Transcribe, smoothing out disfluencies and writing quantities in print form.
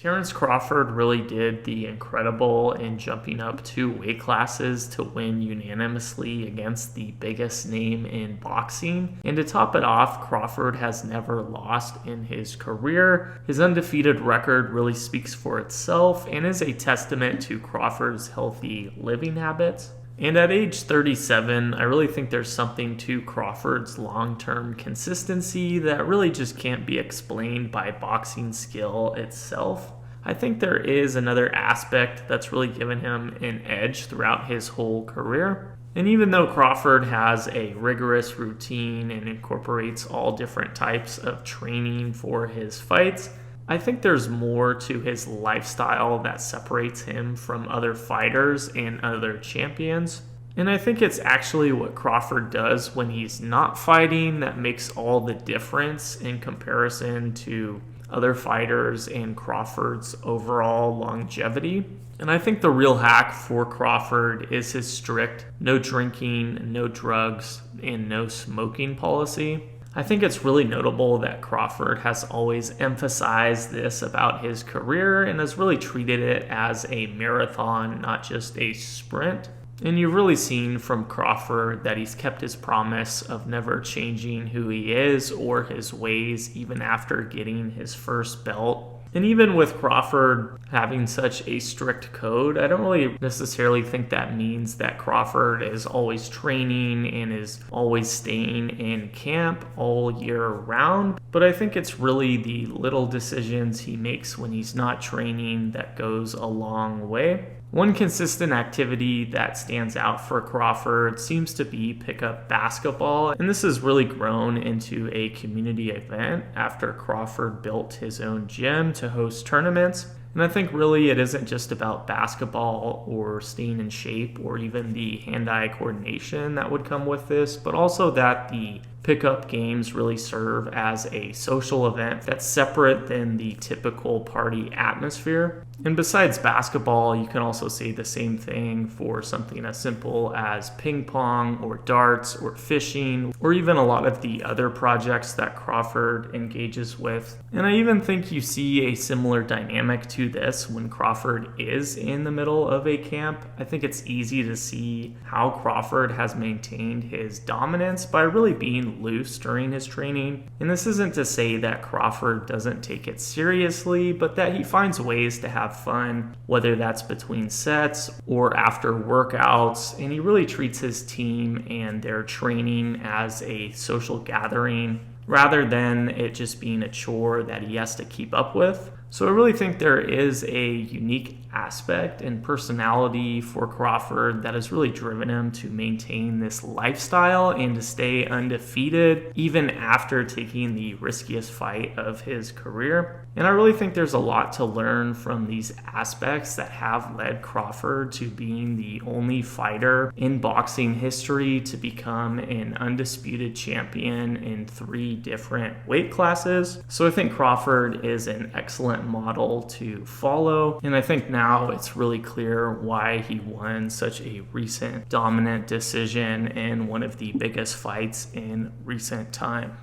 Terence Crawford really did the incredible in jumping up 2 weight classes to win unanimously against the biggest name in boxing. And to top it off, Crawford has never lost in his career. His undefeated record really speaks for itself and is a testament to Crawford's healthy living habits. And at age 37, I really think there's something to Crawford's long-term consistency that really just can't be explained by boxing skill itself. I think there is another aspect that's really given him an edge throughout his whole career. And even though Crawford has a rigorous routine and incorporates all different types of training for his fights, I think there's more to his lifestyle that separates him from other fighters and other champions. And I think it's actually what Crawford does when he's not fighting that makes all the difference in comparison to other fighters and Crawford's overall longevity. And I think the real hack for Crawford is his strict no drinking, no drugs, and no smoking policy. I think it's really notable that Crawford has always emphasized this about his career and has really treated it as a marathon, not just a sprint. And you've really seen from Crawford that he's kept his promise of never changing who he is or his ways even after getting his first belt. And even with Crawford having such a strict code, I don't really necessarily think that means that Crawford is always training and is always staying in camp all year round. But I think it's really the little decisions he makes when he's not training that goes a long way. One consistent activity that stands out for Crawford seems to be pickup basketball, and this has really grown into a community event after Crawford built his own gym to host tournaments. And I think really it isn't just about basketball or staying in shape or even the hand-eye coordination that would come with this, but also that the pickup games really serve as a social event that's separate than the typical party atmosphere. And besides basketball, you can also say the same thing for something as simple as ping pong or darts or fishing or even a lot of the other projects that Crawford engages with. And I even think you see a similar dynamic to this when Crawford is in the middle of a camp. I think it's easy to see how Crawford has maintained his dominance by really being loose during his training. And this isn't to say that Crawford doesn't take it seriously, but that he finds ways to have fun, whether that's between sets or after workouts. And he really treats his team and their training as a social gathering rather than it just being a chore that he has to keep up with. So I really think there is a unique aspect and personality for Crawford that has really driven him to maintain this lifestyle and to stay undefeated even after taking the riskiest fight of his career. And I really think there's a lot to learn from these aspects that have led Crawford to being the only fighter in boxing history to become an undisputed champion in 3 different weight classes. So I think Crawford is an excellent model to follow, and I think now it's really clear why he won such a recent dominant decision in one of the biggest fights in recent time.